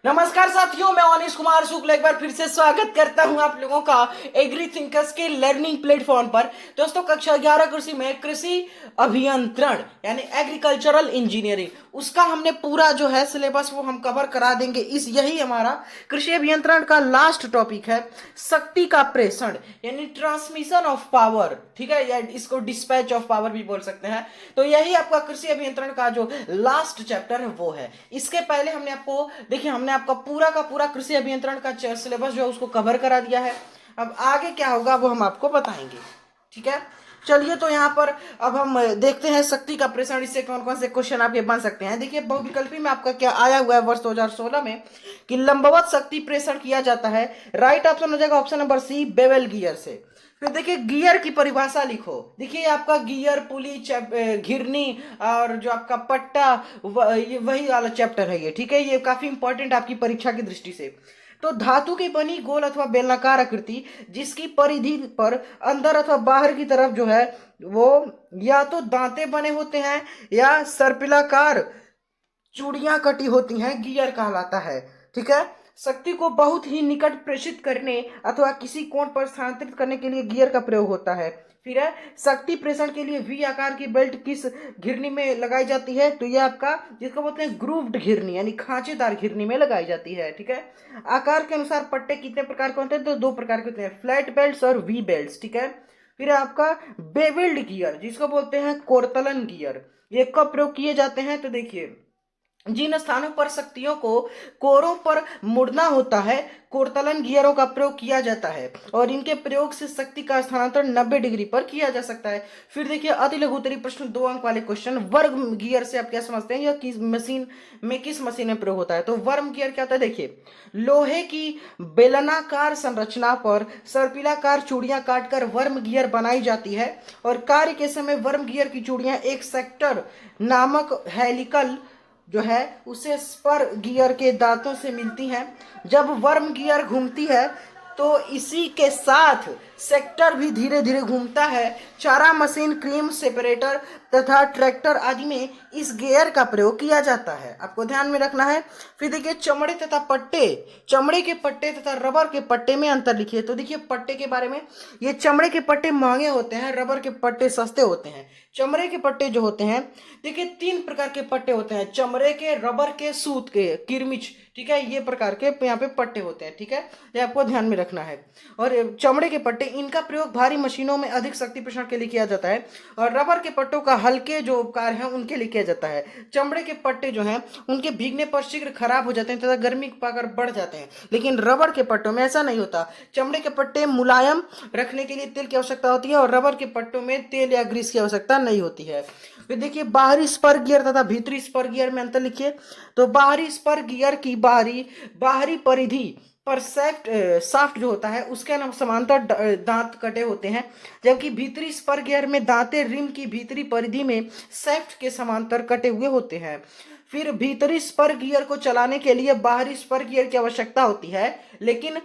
नमस्कार साथियों, मैं अनिश कुमार शुक्ल एक बार फिर से स्वागत करता हूं आप लोगों का एग्री थिंकर्स के लर्निंग प्लेटफॉर्म पर। दोस्तों, कक्षा 11 कृषि में कृषि अभियंत्रण यानी एग्रीकल्चरल इंजीनियरिंग उसका हमने पूरा जो है सिलेबस वो हम कवर करा देंगे। यही हमारा कृषि अभियंत्रण का लास्ट टॉपिक है, शक्ति का प्रेषण यानी ट्रांसमिशन ऑफ पावर। ठीक है, या इसको डिस्पैच ऑफ पावर भी बोल सकते हैं। तो यही आपका कृषि अभियंत्रण का जो लास्ट चैप्टर है वो है। इसके पहले हमने आपको देखिए, हमने आपका पूरा का पूरा कृषि अभियंत्रण का सिलेबस जो है उसको कवर करा दिया है। अब आगे क्या होगा वो हम आपको बताएंगे। ठीक है, चलिए तो यहाँ पर अब हम देखते हैं शक्ति का प्रेषण, इससे कौन कौन से क्वेश्चन आपके बन सकते हैं। देखिए, बहुविकल्पी में आपका क्या आया हुआ है वर्ष 2016 में कि लंबवत शक्ति प्रेषण किया जाता है। राइट ऑप्शन हो जाएगा option number C, bevel gear से। फिर देखिए, गियर की परिभाषा लिखो। देखिए, आपका गियर, पुली, घिरनी और जो आपका पट्टा, ये वही वाला चैप्टर है ये। ठीक है, ये काफी इंपॉर्टेंट आपकी परीक्षा की दृष्टि से। तो धातु की बनी गोल अथवा बेलनाकार आकृति जिसकी परिधि पर अंदर अथवा बाहर की तरफ जो है वो या तो दांते बने होते हैं या सर्पिलाकार चूड़ियां कटी होती हैं, गियर कहलाता है। ठीक है, शक्ति को बहुत ही निकट प्रेषित करने अथवा किसी कोण पर स्थानांतरित करने के लिए गियर का प्रयोग होता है। फिर है, शक्ति प्रेषण के लिए वी आकार की बेल्ट किस घिरनी में लगाई जाती है? तो यह आपका जिसको बोलते हैं ग्रूव्ड घिरनी यानी खांचेदार घिरनी में लगाई जाती है। ठीक है, आकार के अनुसार पट्टे कितने प्रकार के होते हैं? तो दो प्रकार के होते हैं, फ्लैट बेल्ट और वी बेल्ट। ठीक है, फिर आपका बेवेल्ड गियर जिसको बोलते हैं कोरतलन गियर, ये कब प्रयोग किए जाते हैं? तो देखिए, जिन स्थानों पर शक्तियों को कोरों पर मुड़ना होता है कोरतलन गियरों का प्रयोग किया जाता है और इनके प्रयोग से शक्ति का स्थानांतरण 90 डिग्री पर किया जा सकता है। फिर देखिए, अति लघु उत्तरीय प्रश्न 2 अंक वाले क्वेश्चन, वर्ग गियर से आप क्या समझते हैं? यह किस मशीन में प्रयोग होता है? तो वर्म गियर क्या होता है? देखिए, लोहे की बेलनाकार संरचना पर सर्पिलाकार चूड़ियां काटकर वर्म गियर बनाई जाती है और कार्य के समय वर्म गियर की चूड़ियां एक सेक्टर नामक हेलिकल जो है उसे स्पर गियर के दांतों से मिलती हैं। जब वर्म गियर घूमती है तो इसी के साथ सेक्टर भी धीरे धीरे घूमता है। चारा मशीन, क्रीम सेपरेटर तथा ट्रैक्टर आदि में इस गियर का प्रयोग किया जाता है, आपको ध्यान में रखना है। फिर देखिए, चमड़े तथा पट्टे, चमड़े के पट्टे तथा रबर के पट्टे में अंतर लिखिए। तो देखिए, पट्टे के बारे में, ये चमड़े के पट्टे महंगे होते हैं, रबर के पट्टे सस्ते होते हैं। चमड़े के पट्टे जो होते हैं, देखिए 3 प्रकार के पट्टे होते हैं, चमड़े के, रबर के, सूत के, किरमिच। ठीक है, ये प्रकार के यहाँ पे पट्टे होते हैं। ठीक है, ये आपको ध्यान में रखना है। और चमड़े के पट्टे, इनका प्रयोग भारी मशीनों में अधिक शक्ति प्रेषण के लिए किया जाता है और रबर के पट्टों का हल्के जो उपकार है उनके लिए किया जाता है। चमड़े के पट्टे जो हैं उनके भीगने पर शीघ्र खराब हो जाते हैं तथा गर्मी पाकर बढ़ जाते हैं, लेकिन रबर के पट्टों में ऐसा नहीं होता। चमड़े के पट्टे मुलायम रखने के लिए तेल की आवश्यकता होती है और रबर के पट्टों में तेल या ग्रीस की आवश्यकता नहीं होती है। फिर देखिए, बाहरी स्पर गियर तथा भीतरी स्पर गियर में अंतर लिखिए। तो बाहरी स्पर गियर की बाहरी बाहरी परिधि पर शाफ्ट जो होता है उसके नाम समांतर दांत कटे होते हैं, जबकि भीतरी स्पर गियर में दांते रिम की भीतरी परिधि में शाफ्ट के समांतर कटे हुए होते हैं। फिर भीतरी स्पर गियर को चलाने के लिए बाहरी स्पर गियर की आवश्यकता होती है, लेकिन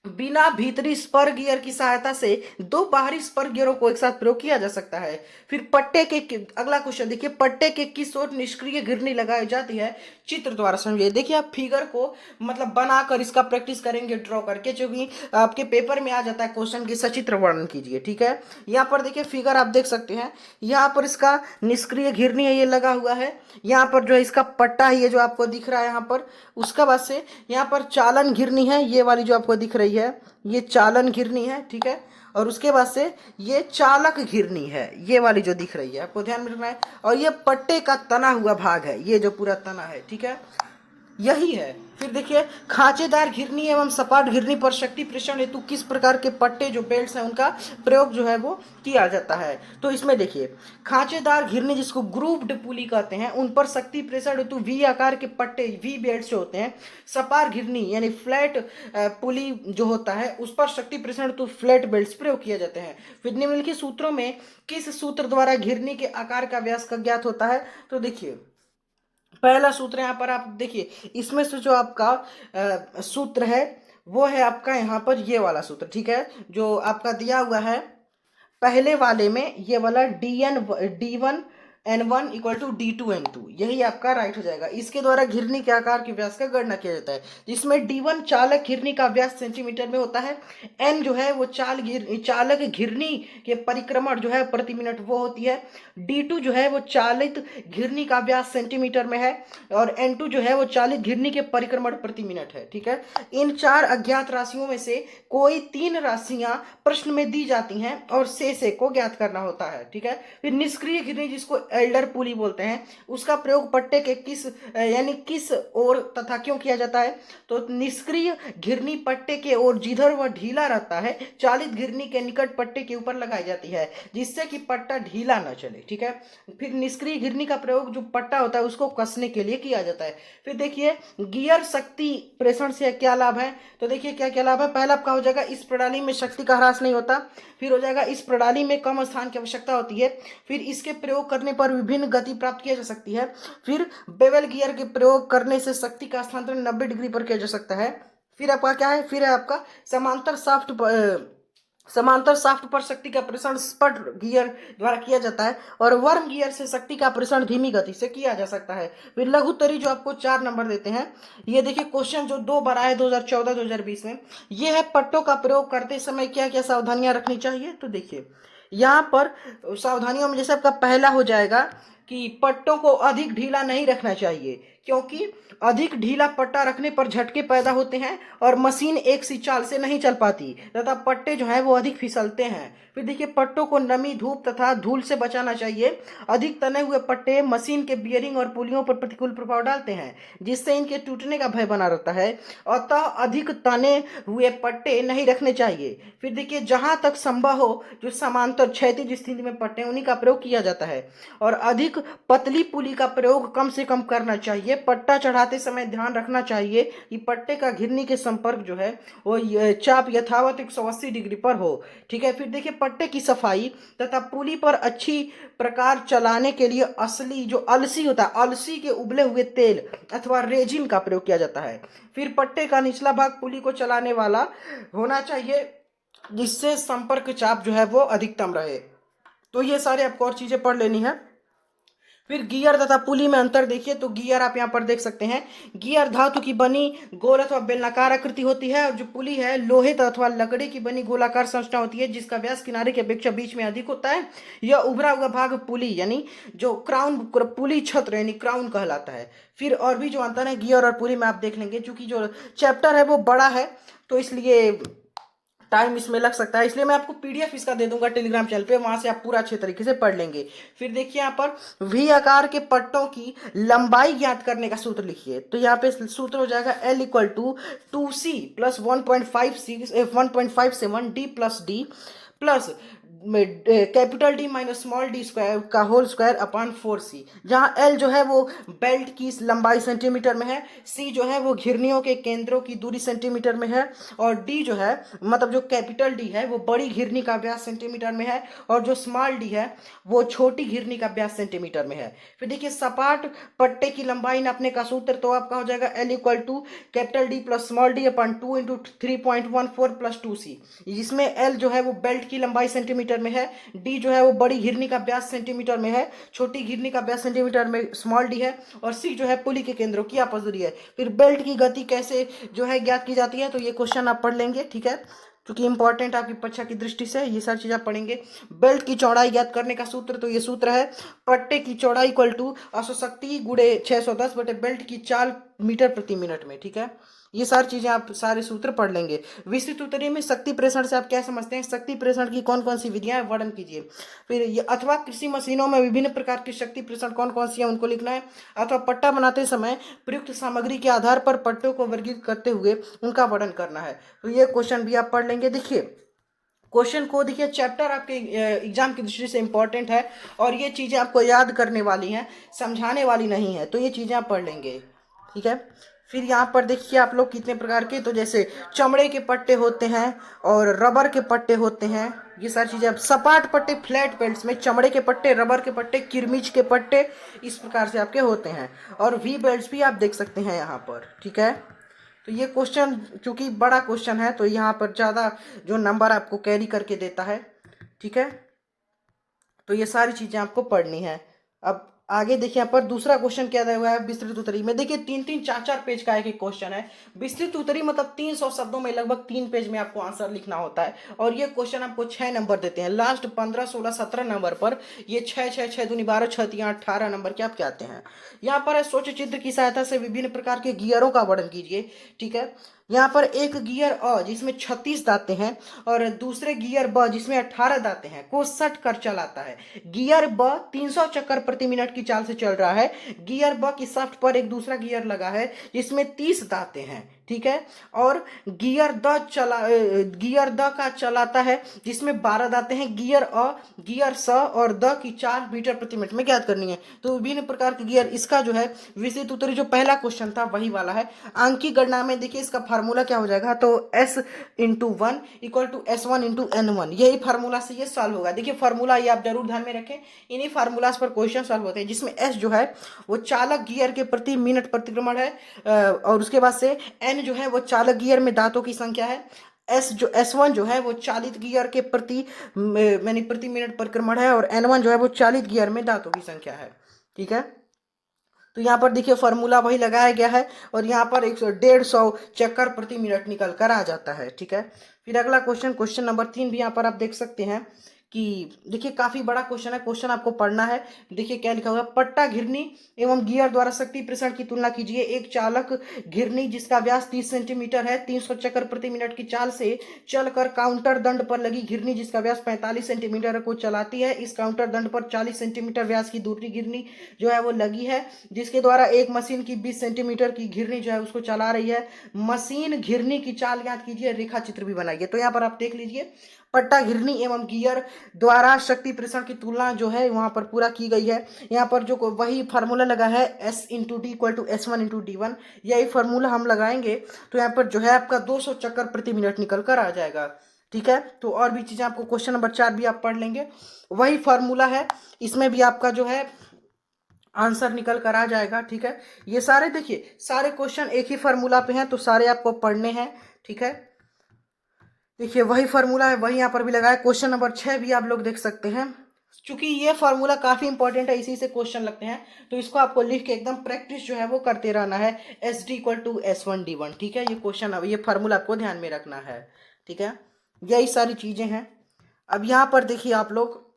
बिना भीतरी स्पर गियर की सहायता से 2 बाहरी स्पर गियरों को एक साथ प्रयोग किया जा सकता है। फिर पट्टे के अगला क्वेश्चन देखिए, पट्टे के किस ओर निष्क्रिय घिरनी लगाई जाती है? चित्र द्वारा समझिए। देखिए, आप फिगर को मतलब बनाकर इसका प्रैक्टिस करेंगे ड्रॉ करके, जो कि आपके पेपर में आ जाता है क्वेश्चन की सचित्र वर्णन कीजिए। ठीक है, यहाँ पर देखिए फिगर आप देख सकते हैं, यहाँ पर इसका निष्क्रिय घिरनी है ये लगा हुआ है, यहाँ पर जो है इसका पट्टा है ये जो आपको दिख रहा है यहाँ पर, उसका बाद से यहाँ पर चालन घिरनी है ये वाली जो आपको दिख रही है, ये चालन घिरनी है। ठीक है, और उसके बाद से ये चालक घिरनी है ये वाली जो दिख रही है, आपको ध्यान में रखना है। और ये पट्टे का तना हुआ भाग है, ये जो पूरा तना है। ठीक है, यही है। फिर देखिए, खांचेदार घिरनी एवं सपाट घिरनी पर शक्ति प्रेषण हेतु किस प्रकार के पट्टे जो बेल्ट्स हैं उनका प्रयोग जो है वो किया जाता है? तो इसमें देखिए, खांचेदार घिरनी जिसको ग्रूव्ड पुली कहते हैं उन पर शक्ति प्रेषण हेतु वी आकार के पट्टे, वी बेल्ट्स जो होते हैं। सपाट घिरनी यानी फ्लैट पुली जो होता है उस पर शक्ति प्रेषण हेतु फ्लैट बेल्ट्स प्रयोग किए जाते हैं। फिर निम्नलिखित सूत्रों में किस सूत्र द्वारा घिरनी के आकार का व्यास का ज्ञात होता है? तो देखिए, पहला सूत्र यहाँ पर आप देखिए, इसमें से जो आपका सूत्र है वो है आपका यहाँ पर ये वाला सूत्र। ठीक है, जो आपका दिया हुआ है पहले वाले में, ये वाला D1 N1 equal to D2 N2, यही आपका राइट हो जाएगा। इसके द्वारा घिरनी के आकार के व्यास का गणना किया जाता है, जिसमें D1 चालक घिरनी का व्यास सेंटीमीटर में होता है, N जो है वो चालक घिरनी के परिक्रमण जो है प्रति मिनट वो होती है, D2 जो है वो चालित घिरनी का व्यास सेंटीमीटर में है, और N2 जो है वो चालित घिरनी के परिक्रमण प्रति मिनट है। ठीक है, इन 4 अज्ञात राशियों में से कोई 3 राशियां प्रश्न में दी जाती हैं और शेष एक को ज्ञात करना होता है। ठीक है, फिर निष्क्रिय घिरनी जिसको एल्डर पुली बोलते हैं, उसका प्रयोग पट्टे के किस ओर तथा क्यों किया जाता है? तो निष्क्रिय घिरनी पट्टे के ओर जिधर वह ढीला रहता है चालित घिरनी के निकट पट्टे के ऊपर लगाई जाती है, जिससे कि पट्टा ढीला न चले। ठीक है, फिर निष्क्रिय घिरनी का प्रयोग जो पट्टा होता है उसको कसने के लिए किया जाता है। फिर देखिए गियर शक्ति प्रेषण से क्या लाभ है? तो देखिए क्या क्या लाभ है। पहला आपका हो जाएगा इस प्रणाली में शक्ति का ह्रास नहीं होता। फिर हो जाएगा इस प्रणाली में कम स्थान की आवश्यकता होती है। फिर इसके प्रयोग करने पर विभिन्न गति प्राप्त की जा सकती है। फिर बेवल गियर के प्रयोग करने से शक्ति का स्थानांतरण 90 डिग्री पर किया जा सकता है। फिर आपका क्या है? फिर है आपका समांतर शाफ्ट पर शक्ति का प्रेषण स्पड गियर द्वारा किया जाता है, और वर्म गियर से शक्ति का प्रेषण धीमी गति से किया जा सकता है। फिर लघुत्तरी जो आपको 4 नंबर देते हैं, ये देखिए क्वेश्चन जो 2 बार आए 2014-2020 में, ये है पट्टों का प्रयोग करते समय क्या क्या सावधानियां रखनी चाहिए। तो देखिए यहाँ पर सावधानियों में जैसे आपका पहला हो जाएगा कि पट्टों को अधिक ढीला नहीं रखना चाहिए, क्योंकि अधिक ढीला पट्टा रखने पर झटके पैदा होते हैं और मशीन एक सी चाल से नहीं चल पाती तथा पट्टे जो हैं वो अधिक फिसलते हैं। फिर देखिए पट्टों को नमी, धूप तथा धूल से बचाना चाहिए। अधिक तने हुए पट्टे मशीन के बियरिंग और पुलियों पर प्रतिकूल प्रभाव डालते हैं, जिससे इनके टूटने का भय बना रहता है। अतः अधिक तने हुए पट्टे नहीं रखने चाहिए। फिर देखिए जहां तक संभव हो जो समांतर क्षैतिज स्थिति में पट्टे उन्हीं का प्रयोग किया जाता है, और अधिक पतली पुली का प्रयोग कम से कम करना चाहिए। पट्टा चढ़ाते समय ध्यान रखना चाहिए कि पट्टे का घिरनी के संपर्क जो है वो चाप यथावत 180 डिग्री पर हो। ठीक है, फिर देखिए पट्टे की सफाई तथा पुली पर अच्छी प्रकार चलाने के लिए असली जो अलसी होता है, अलसी के उबले हुए तेल अथवा रेजिन का प्रयोग किया जाता है। फिर पट्टे का निचला भाग पुली को चलाने वाला होना चाहिए, जिससे संपर्क चाप जो है वो अधिकतम रहे। तो ये सारे आपको और चीजें पढ़ लेनी है। फिर गियर तथा पुली में अंतर देखिए, तो गियर आप यहाँ पर देख सकते हैं, गियर धातु की बनी गोल अथवा बेलनाकार आकृति होती है, और जो पुली है लोहे अथवा लकड़ी की बनी गोलाकार संरचना होती है, जिसका व्यास किनारे की अपेक्षा बीच में अधिक होता है। यह उभरा हुआ भाग पुली यानी जो क्राउन, पुली छत्र यानी क्राउन कहलाता है। फिर और भी जो अंतर है गियर और पुली में आप देख लेंगे, चूंकि जो चैप्टर है वो बड़ा है तो इसलिए टाइम इसमें लग सकता है, इसलिए मैं आपको पीडीएफ इसका दे दूंगा टेलीग्राम चैनल पे, वहां से आप पूरा अच्छे तरीके से पढ़ लेंगे। फिर देखिए यहाँ पर वी आकार के पट्टों की लंबाई ज्ञात करने का सूत्र लिखिए। तो यहाँ पे सूत्र हो जाएगा L equal to 2C plus 1.57 D plus D plus capital D minus small D square का होल स्क्वायर अपॉन 4C, जहाँ L जो है वो बेल्ट की लंबाई सेंटीमीटर में है, C जो है वो घिरनियों के केंद्रों की दूरी सेंटीमीटर में है, और D जो है मतलब जो कैपिटल D है वो बड़ी घिरनी का व्यास सेंटीमीटर में है, और जो स्मॉल d है वो छोटी घिरनी का व्यास सेंटीमीटर में है। फिर देखिए सपाट पट्टे की लंबाई नापने का सूत्र, तो आपका हो जाएगा L equal to capital D plus small d upon 2 into 3.14 plus 2C, जिसमें L जो है वो बेल्ट की लंबाई सेंटीमीटर में है, डी जो है वो बड़ी घिरनी का व्यास सेंटीमीटर में है, छोटी घिरनी का व्यास सेंटीमीटर में स्मॉल डी है, और सी जो है पुली के केंद्रों की आपस दूरी है। फिर बेल्ट की गति कैसे जो है ज्ञात की जाती है, तो ये क्वेश्चन आप पढ़ लेंगे। ठीक है, क्योंकि इंपॉर्टेंट आपकी परीक्षा की दृष्टि से ये सारी चीज आप पढ़ेंगे। बेल्ट की चौड़ाई ज्ञात करने का सूत्र, तो ये सूत्र है पट्टे की चौड़ाई इक्वल टू अश्वशक्ति गुणे 610 बटे बेल्ट की चाल मीटर प्रति मिनट में। ठीक है, ये सारी चीजें आप सारे सूत्र पढ़ लेंगे। विस्तृत उत्तरीय में शक्ति प्रेषण से आप क्या समझते हैं, शक्ति प्रेषण की कौन कौन सी विधियां वर्णन कीजिए। फिर ये अथवा कृषि मशीनों में विभिन्न प्रकार की शक्ति प्रेषण कौन कौन सी है उनको लिखना है। अथवा पट्टा बनाते समय प्रयुक्त सामग्री के आधार पर पट्टों को वर्गीकृत करते हुए उनका वर्णन करना है। तो ये क्वेश्चन भी आप पढ़ लेंगे। देखिए क्वेश्चन को देखिए, चैप्टर आपके एग्जाम की दृष्टि से इंपॉर्टेंट है, और ये चीजें आपको याद करने वाली हैं, समझाने वाली नहीं है, तो ये चीजें आप पढ़ लेंगे। ठीक है, फिर यहाँ पर देखिए आप लोग कितने प्रकार के, तो जैसे चमड़े के पट्टे होते हैं और रबर के पट्टे होते हैं, ये सारी चीजें। अब सपाट पट्टे फ्लैट बेल्ट्स में चमड़े के पट्टे, रबर के पट्टे, किरमिच के पट्टे, इस प्रकार से आपके होते हैं, और वी बेल्ट्स भी आप देख सकते हैं यहाँ पर। ठीक है, तो ये क्वेश्चन चूंकि बड़ा क्वेश्चन है तो यहाँ पर ज़्यादा जो नंबर आपको कैरी करके देता है। ठीक है, तो ये सारी चीज़ें आपको पढ़नी है। अब आगे देखिए यहाँ पर दूसरा क्वेश्चन क्या दिया हुआ है विस्तृत उत्तरी में। देखिए 3-3 4-4 पेज का एक क्वेश्चन है। विस्तृत उत्तरी मतलब 300 शब्दों में लगभग 3 पेज में आपको आंसर लिखना होता है, और ये क्वेश्चन आपको 6 नंबर देते हैं। लास्ट 15 16 17 नंबर पर ये 6 6 6 दूनी 12 6 3 18 नंबर के आपके आते हैं। यहाँ पर है सोच चित्र की सहायता से विभिन्न प्रकार के गियरों का वर्णन कीजिए। ठीक है, यहाँ पर एक गियर अ जिसमें 36 दांतें हैं और दूसरे गियर ब जिसमें 18 दांतें हैं को सट कर चलाता है। गियर ब 300 चक्कर प्रति मिनट की चाल से चल रहा है। गियर ब की शाफ्ट पर एक दूसरा गियर लगा है जिसमें 30 दांतें हैं। ठीक है, और गियर द का चलाता है जिसमें 12 दांतें हैं। गियर अ गियर स और द की चाल मीटर प्रति मिनट में ज्ञात करनी है। तो विभिन्न प्रकार के गियर, इसका जो है विस्तृत उत्तरी जो पहला क्वेश्चन था वही वाला है। अंक की गणना में देखिए इसका फार्मूला क्या हो जाएगा, तो S/1 इक्वल टू S1/N1, यही फार्मूला से ये सॉल्व होगा। देखिए फार्मूला ये आप जरूर ध्यान में रखें, इन्हीं फार्मूलाज पर क्वेश्चन सॉल्व होते हैं, जिसमें S जो है वो चालक गियर के प्रति मिनट प्रतिक्रमण है, और उसके बाद से N जो है वो चालक गियर में दांतों की संख्या है। S1 जो है वो चालित गियर के प्रति प्रति मिनट परिक्रमण है, और N1 जो है वो चालित गियर में दांतों की संख्या है। ठीक है, तो यहाँ पर देखिए फॉर्मूला वही लगाया गया है, और यहाँ पर 150 चक्कर प्रति मिनट निकल कर आ जाता है। ठीक है, फिर अगला क्वेश्चन नंबर 3 भी यहाँ पर आप देख सकते हैं कि देखिए काफी बड़ा क्वेश्चन है। क्वेश्चन आपको पढ़ना है। देखिए क्या लिखा हुआ है, पट्टा घिरनी एवं गियर द्वारा शक्ति प्रेषण की तुलना कीजिए। एक चालक घिरनी जिसका व्यास 30 सेंटीमीटर है 300 चक्कर प्रति मिनट की चाल से चलकर काउंटर दंड पर लगी घिरनी जिसका व्यास 45 सेंटीमीटर को चलाती है। इस काउंटर दंड पर 40 सेंटीमीटर व्यास की दूसरी घिरनी जो है वो लगी है, जिसके द्वारा एक मशीन की 20 सेंटीमीटर की घिरनी जो है उसको चला रही है। मशीन घिरनी की चाल ज्ञात कीजिए, रेखा चित्र भी बनाइए। तो यहाँ पर आप देख लीजिए, पट्टा घिरनी एवं गियर द्वारा शक्ति प्रेषण की तुलना जो है वहां पर पूरा की गई है। यहाँ पर जो वही फार्मूला लगा है S/D इक्वल टू S1/D1, यही फार्मूला हम लगाएंगे तो यहाँ पर जो है आपका 200 चक्कर प्रति मिनट निकल कर आ जाएगा। ठीक है, तो और भी चीजें आपको क्वेश्चन नंबर 4 भी आप पढ़ लेंगे, वही फार्मूला है, इसमें भी आपका जो है आंसर निकल कर आ जाएगा। ठीक है, ये सारे देखिए सारे क्वेश्चन एक ही फार्मूला पे हैं, तो सारे आपको पढ़ने हैं। ठीक है, देखिए वही फार्मूला है, वही यहाँ पर भी लगा है। क्वेश्चन नंबर 6 भी आप लोग देख सकते हैं। चूंकि ये फार्मूला काफी इंपॉर्टेंट है, इसी से क्वेश्चन लगते हैं, तो इसको आपको लिख के एकदम प्रैक्टिस जो है वो करते रहना है। SD equal to S1/D1। ठीक है, ये क्वेश्चन, अब ये फार्मूला आपको ध्यान में रखना है। ठीक है, यही सारी चीजें हैं। अब यहाँ पर देखिए आप लोग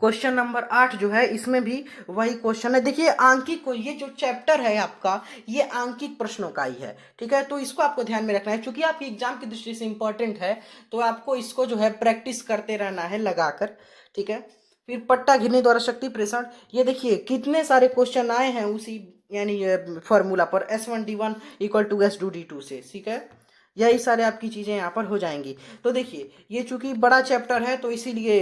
क्वेश्चन नंबर 8 जो है इसमें भी वही क्वेश्चन है। देखिए आंकिक को, ये जो चैप्टर है आपका ये आंकिक प्रश्नों का ही है। ठीक है, तो इसको आपको ध्यान में रखना है, क्योंकि आपकी एग्जाम की दृष्टि से इंपॉर्टेंट है, तो आपको इसको जो है प्रैक्टिस करते रहना है लगाकर। ठीक है, फिर पट्टा घिरनी द्वारा शक्ति प्रेषण, ये देखिए कितने सारे क्वेश्चन आए हैं उसी यानी फॉर्मूला पर S1/D1 इक्वल टू S2/D2 से। ठीक है, यही सारे आपकी चीजें यहाँ पर हो जाएंगी। तो देखिए ये चूंकि बड़ा चैप्टर है तो इसीलिए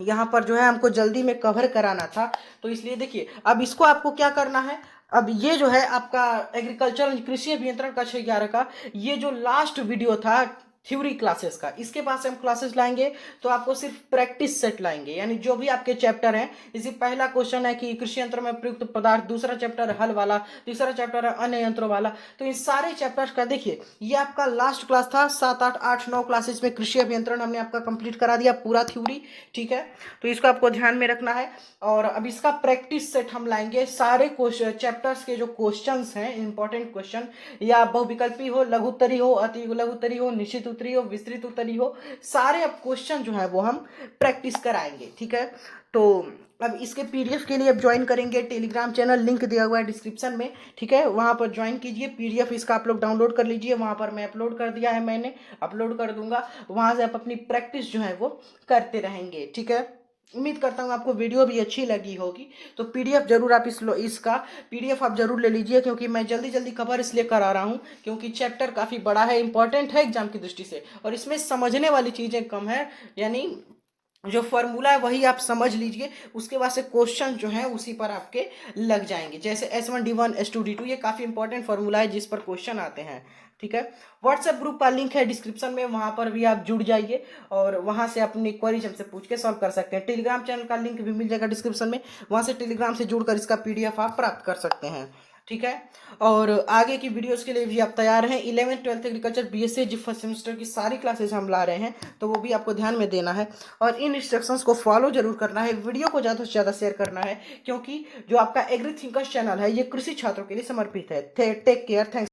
यहाँ पर जो है हमको जल्दी में कवर कराना था, तो इसलिए देखिए अब इसको आपको क्या करना है। अब ये जो है आपका एग्रीकल्चर कृषि अभियंत्रण का 6/11 का ये जो लास्ट वीडियो था थ्योरी क्लासेस का, इसके पास हम क्लासेस लाएंगे तो आपको सिर्फ प्रैक्टिस सेट लाएंगे, यानी जो भी आपके चैप्टर हैं, इसी पहला क्वेश्चन है कि कृषि यंत्र में प्रयुक्त पदार्थ, दूसरा चैप्टर है हल वाला, तीसरा चैप्टर है अन्य यंत्रों वाला। तो इन सारे चैप्टर्स का देखिए ये आपका लास्ट क्लास था। 7 8 8 9 क्लासेस में कृषि अभियंत्रण हमने आपका कंप्लीट करा दिया पूरा थ्योरी। ठीक है, तो इसको आपको ध्यान में रखना है, और अब इसका प्रैक्टिस सेट हम लाएंगे। सारे चैप्टर्स के जो क्वेश्चन हैं इंपॉर्टेंट क्वेश्चन, या बहुविकल्पी हो, लघु उत्तरी हो, अति लघु उत्तरी हो, निश्चित उत्तरी हो, विस्तृत उत्तरी हो, सारे अब क्वेश्चन जो है वो हम प्रैक्टिस कराएंगे। ठीक है, तो अब इसके PDF के लिए अब ज्वाइन करेंगे टेलीग्राम चैनल, लिंक दिया हुआ है डिस्क्रिप्शन में। ठीक है, वहां पर ज्वाइन कीजिए, PDF इसका आप लोग डाउनलोड कर लीजिए, वहां पर मैं अपलोड कर दिया है, मैंने अपलोड कर दूंगा, वहां से आप अपनी प्रैक्टिस जो है वो करते रहेंगे। ठीक है, उम्मीद करता हूँ आपको वीडियो भी अच्छी लगी होगी, तो PDF जरूर आप इसका PDF आप जरूर ले लीजिए, क्योंकि मैं जल्दी जल्दी कवर इसलिए करा रहा हूँ क्योंकि चैप्टर काफ़ी बड़ा है, इंपॉर्टेंट है एग्जाम की दृष्टि से, और इसमें समझने वाली चीज़ें कम है, यानी जो फॉर्मूला है वही आप समझ लीजिए, उसके बाद से क्वेश्चन जो है उसी पर आपके लग जाएंगे, जैसे S1/D1 S2/D2, ये काफ़ी इंपॉर्टेंट फॉर्मूला है जिस पर क्वेश्चन आते हैं। ठीक है, व्हाट्सएप ग्रुप का लिंक है डिस्क्रिप्शन में, वहां पर भी आप जुड़ जाइए और वहां से अपनी क्वेरीज हमसे पूछ के सॉल्व कर सकते हैं। टेलीग्राम चैनल का लिंक भी मिल जाएगा डिस्क्रिप्शन में, वहां से टेलीग्राम से जुड़कर इसका PDF आप प्राप्त कर सकते हैं। ठीक है। और आगे की वीडियोस के लिए भी आप तैयार हैं। 11th 12th एग्रीकल्चर बीएससी जी फर्स्ट सेमेस्टर की सारी क्लासेस हम ला रहे हैं, तो वो भी आपको ध्यान में देना है और इन इंस्ट्रक्शंस को फॉलो जरूर करना है। वीडियो को ज़्यादा से ज़्यादा शेयर करना है, क्योंकि जो आपका एग्री थिंकर्स चैनल है ये कृषि छात्रों के लिए समर्पित है। Take care, thanks.